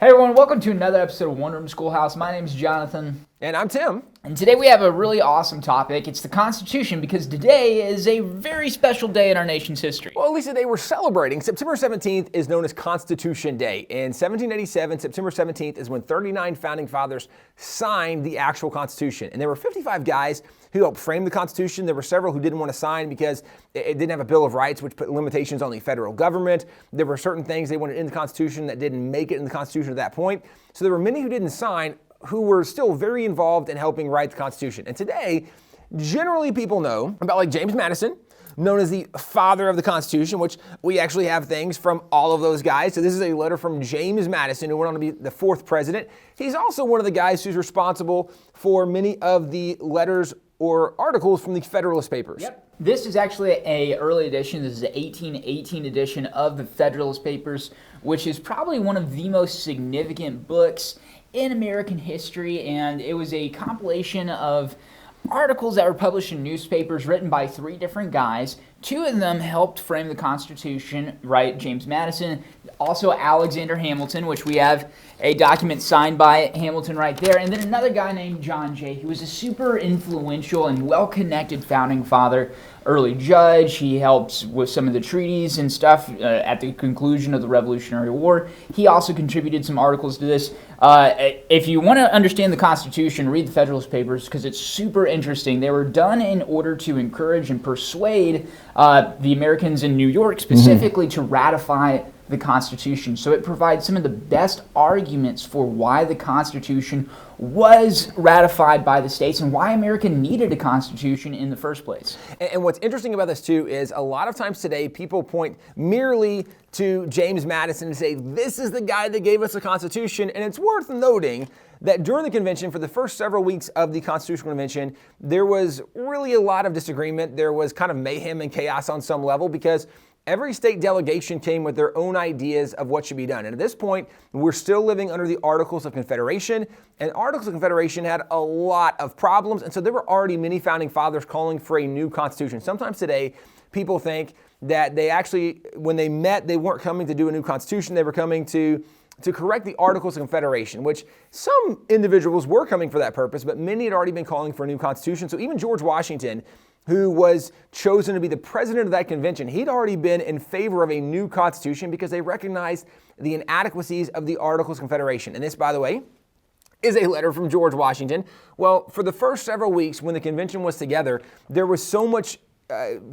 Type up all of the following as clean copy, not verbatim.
Hey everyone, welcome to another episode of One Room Schoolhouse. My name is Jonathan. And I'm Tim. And today we have a really awesome topic. It's the Constitution, because today is a very special day in our nation's history. Well, at least today we're celebrating. September 17th is known as Constitution Day. In 1787, September 17th is when 39 founding fathers signed the actual Constitution. And there were 55 guys who helped frame the Constitution. There were several who didn't want to sign because it didn't have a Bill of Rights, which put limitations on the federal government. There were certain things they wanted in the Constitution that didn't make it in the Constitution at that point. So there were many who didn't sign, who were still very involved in helping write the Constitution. And today, generally people know about like James Madison, known as the father of the Constitution, which we actually have things from all of those guys. So this is a letter from James Madison, who went on to be the fourth president. He's also one of the guys who's responsible for many of the letters or articles from the Federalist Papers. Yep. This is actually an early edition. This is the 1818 edition of the Federalist Papers, which is probably one of the most significant books in American history, and it was a compilation of articles that were published in newspapers written by three different guys. Two of them helped frame the Constitution, right? James Madison, also Alexander Hamilton, which we have a document signed by Hamilton right there, and then another guy named John Jay, who was a super influential and well-connected founding father, early judge. He helped with some of the treaties and stuff at the conclusion of the Revolutionary War. He also contributed some articles to this. If you want to understand the Constitution, read the Federalist Papers, because it's super interesting. They were done in order to encourage and persuade the Americans in New York specifically to ratify the Constitution. So it provides some of the best arguments for why the Constitution was ratified by the states and why America needed a Constitution in the first place. And what's interesting about this too is a lot of times today people point merely to James Madison and say, this is the guy that gave us the Constitution. And it's worth noting that during the convention, for the first several weeks of the Constitutional Convention, there was really a lot of disagreement. There was kind of mayhem and chaos on some level because every state delegation came with their own ideas of what should be done. And at this point, we're still living under the Articles of Confederation, and Articles of Confederation had a lot of problems, and so there were already many founding fathers calling for a new constitution. Sometimes today, people think that they actually, when they met, they weren't coming to do a new constitution, they were coming to correct the Articles of Confederation, which some individuals were coming for that purpose, but many had already been calling for a new constitution. So even George Washington, who was chosen to be the president of that convention, he'd already been in favor of a new constitution because they recognized the inadequacies of the Articles of Confederation. And this, by the way, is a letter from George Washington. Well, for the first several weeks when the convention was together, there was so much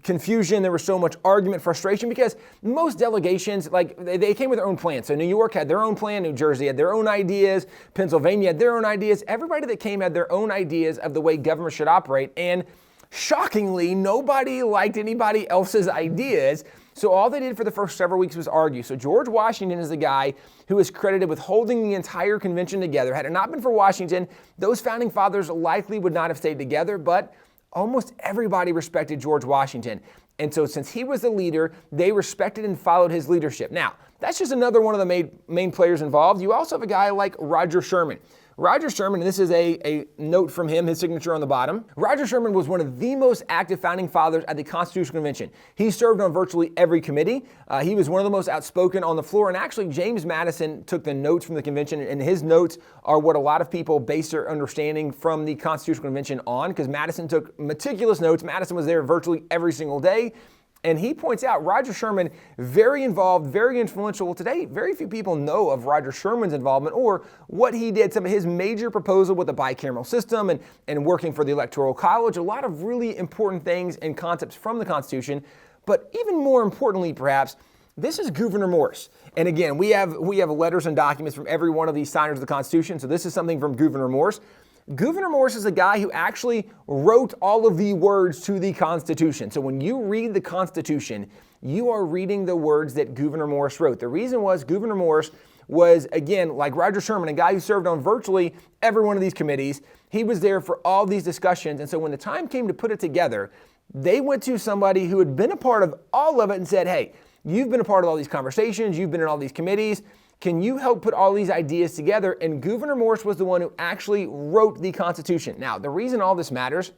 confusion, there was so much argument, frustration, because most delegations, like, they came with their own plan. So New York had their own plan, New Jersey had their own ideas, Pennsylvania had their own ideas. Everybody that came had their own ideas of the way government should operate, and shockingly, nobody liked anybody else's ideas. So all they did for the first several weeks was argue. So George Washington is the guy who is credited with holding the entire convention together. Had it not been for Washington, those founding fathers likely would not have stayed together, but almost everybody respected George Washington. And so since he was the leader, they respected and followed his leadership. Now, that's just another one of the main players involved. You also have a guy like Roger Sherman. Roger Sherman, and this is a note from him, his signature on the bottom. Roger Sherman was one of the most active founding fathers at the Constitutional Convention. He served on virtually every committee. He was one of the most outspoken on the floor. And actually, James Madison took the notes from the convention, and his notes are what a lot of people base their understanding from the Constitutional Convention on, because Madison took meticulous notes. Madison was there virtually every single day. And he points out Roger Sherman, very involved, very influential. Well, today, very few people know of Roger Sherman's involvement or what he did, some of his major proposal with the bicameral system and working for the Electoral College, a lot of really important things and concepts from the Constitution. But even more importantly, perhaps, this is Gouverneur Morris. And again, we have letters and documents from every one of these signers of the Constitution. So this is something from Gouverneur Morris. Gouverneur Morris is the guy who actually wrote all of the words to the Constitution. So when you read the Constitution, you are reading the words that Gouverneur Morris wrote. The reason was Gouverneur Morris was, again, like Roger Sherman, a guy who served on virtually every one of these committees. He was there for all these discussions. And so when the time came to put it together, they went to somebody who had been a part of all of it and said, hey, you've been a part of all these conversations, you've been in all these committees, can you help put all these ideas together? And Gouverneur Morris was the one who actually wrote the Constitution. Now, the reason all this matters,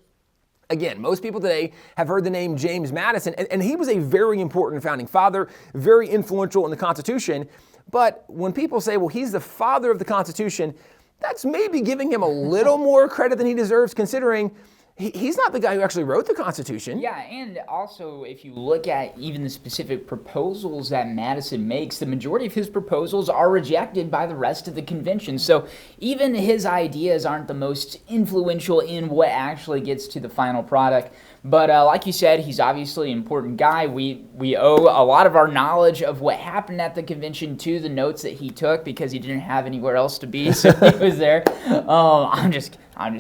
again, most people today have heard the name James Madison, and he was a very important founding father, very influential in the Constitution. But when people say, well, he's the father of the Constitution, that's maybe giving him a little more credit than he deserves, considering he's not the guy who actually wrote the Constitution. Yeah, and also if you look at even the specific proposals that Madison makes, the majority of his proposals are rejected by the rest of the convention. So even his ideas aren't the most influential in what actually gets to the final product. But like you said, he's obviously an important guy. We owe a lot of our knowledge of what happened at the convention to the notes that he took, because he didn't have anywhere else to be, so he was there. I'm just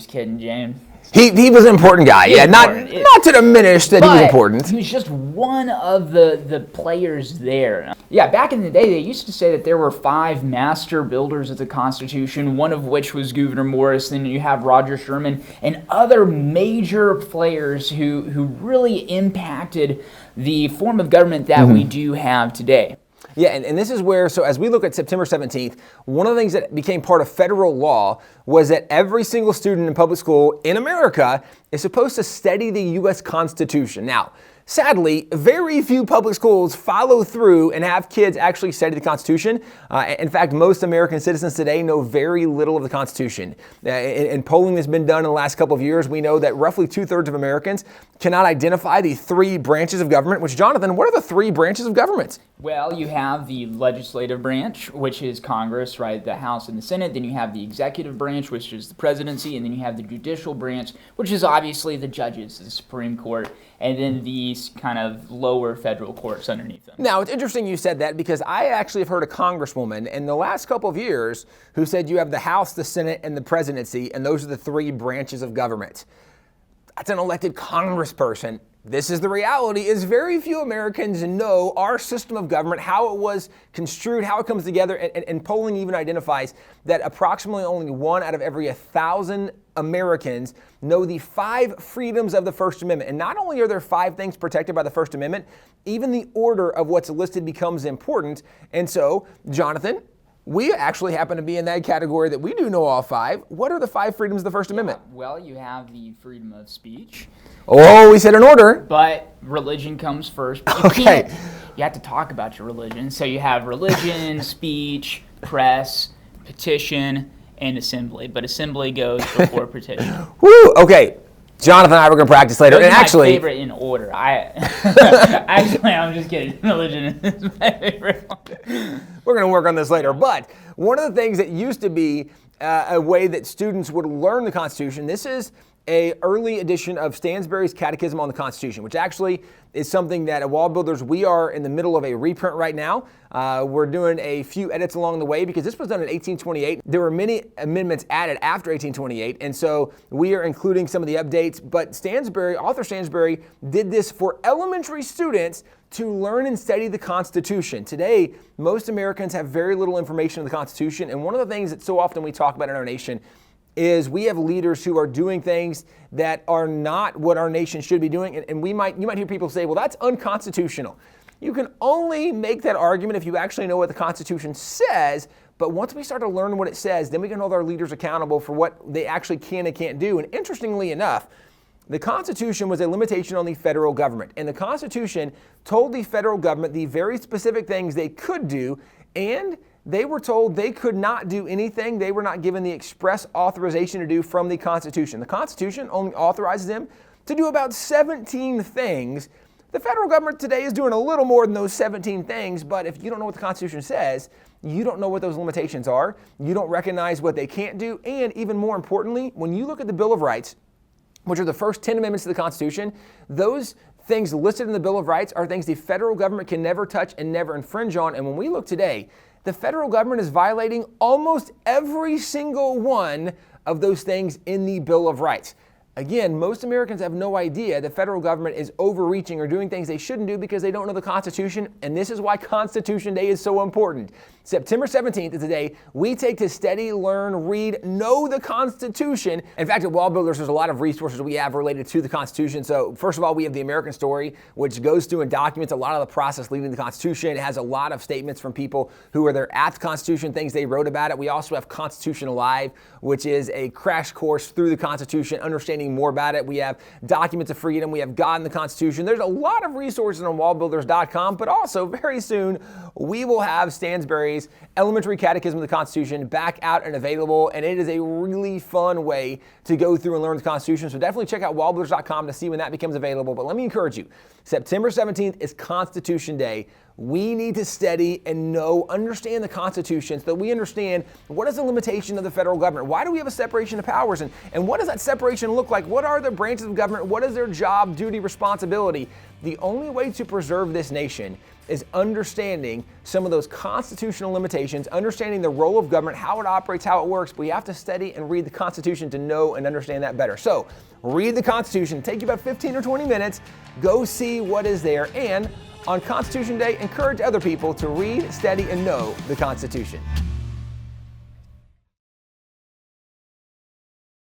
kidding, James. He was an important guy. Yeah, not to diminish that he was important. He was just one of the players there. Yeah, back in the day, they used to say that there were 5 master builders of the Constitution, one of which was Gouverneur Morris. Then you have Roger Sherman and other major players who really impacted the form of government that we do have today. Yeah, and this is where, so as we look at September 17th, one of the things that became part of federal law was that every single student in public school in America is supposed to study the U.S. Constitution. Now, sadly, very few public schools follow through and have kids actually study the Constitution. In fact, most American citizens today know very little of the Constitution. In polling that's been done in the last couple of years, we know that roughly 2/3 of Americans cannot identify the 3 branches of government. Which, Jonathan, what are the 3 branches of government? Well, you have the legislative branch, which is Congress, right, the House and the Senate. Then you have the executive branch, which is the presidency. And then you have the judicial branch, which is obviously the judges, the Supreme Court, and then these kind of lower federal courts underneath them. Now, it's interesting you said that, because I actually have heard a congresswoman in the last couple of years who said you have the House, the Senate, and the presidency, and those are the 3 branches of government. That's an elected congressperson. This is the reality, is very few Americans know our system of government, how it was construed, how it comes together, and polling even identifies that approximately only 1 out of every 1,000 Americans know the 5 freedoms of the First Amendment. And not only are there 5 things protected by the First Amendment, even the order of what's listed becomes important. And so, Jonathan, we actually happen to be in that category that we do know all 5. What are the 5 freedoms of the First Amendment? Well, you have the freedom of speech. Oh, we said in order. But religion comes first. Okay. You have to talk about your religion. So you have religion, speech, press, petition, and assembly. But assembly goes before petition. Woo! Okay. Jonathan and I were going to practice later. Those and are actually, my favorite in order. I'm just kidding. Religion is my favorite one. We're going to work on this later. But one of the things that used to be a way that students would learn the Constitution, this is an early edition of Stansbury's Catechism on the Constitution, which actually is something that at WallBuilders, we are in the middle of a reprint right now. We're doing a few edits along the way, because this was done in 1828. There were many amendments added after 1828, and so we are including some of the updates. But Author Stansbury did this for elementary students to learn and study the Constitution. Today, most Americans have very little information on the Constitution, and one of the things that so often we talk about in our nation is we have leaders who are doing things that are not what our nation should be doing. And you might hear people say, well, that's unconstitutional. You can only make that argument if you actually know what the Constitution says. But once we start to learn what it says, then we can hold our leaders accountable for what they actually can and can't do. And interestingly enough, the Constitution was a limitation on the federal government. And the Constitution told the federal government the very specific things they could do, and they were told they could not do anything they were not given the express authorization to do from the Constitution. The Constitution only authorizes them to do about 17 things. The federal government today is doing a little more than those 17 things, but if you don't know what the Constitution says, you don't know what those limitations are, you don't recognize what they can't do, and even more importantly, when you look at the Bill of Rights, which are the first 10 amendments to the Constitution, those things listed in the Bill of Rights are things the federal government can never touch and never infringe on. And when we look today, the federal government is violating almost every single one of those things in the Bill of Rights. Again, most Americans have no idea the federal government is overreaching or doing things they shouldn't do because they don't know the Constitution, and this is why Constitution Day is so important. September 17th is the day we take to study, learn, read, know the Constitution. In fact, at WallBuilders, there's a lot of resources we have related to the Constitution. So first of all, we have the American Story, which goes through and documents a lot of the process leading to the Constitution. It has a lot of statements from people who were there at the Constitution, things they wrote about it. We also have Constitution Alive, which is a crash course through the Constitution, understanding understanding more about it. We have documents of freedom. We have God in the Constitution. There's a lot of resources on wallbuilders.com, but also very soon we will have Stansberry's Elementary Catechism of the Constitution back out and available, and it is a really fun way to go through and learn the Constitution. So definitely check out wallbuilders.com to see when that becomes available. But let me encourage you, September 17th is Constitution Day. We need to study and understand the Constitution so that we understand what is the limitation of the federal government. Why do we have a separation of powers? And what does that separation look like? What are the branches of government? What is their job, duty, responsibility? The only way to preserve this nation is understanding some of those constitutional limitations, understanding the role of government, how it operates, how it works. But we have to study and read the Constitution to know and understand that better. So read the Constitution. Take you about 15 or 20 minutes. Go see what is there. And on Constitution Day, encourage other people to read, study, and know the Constitution.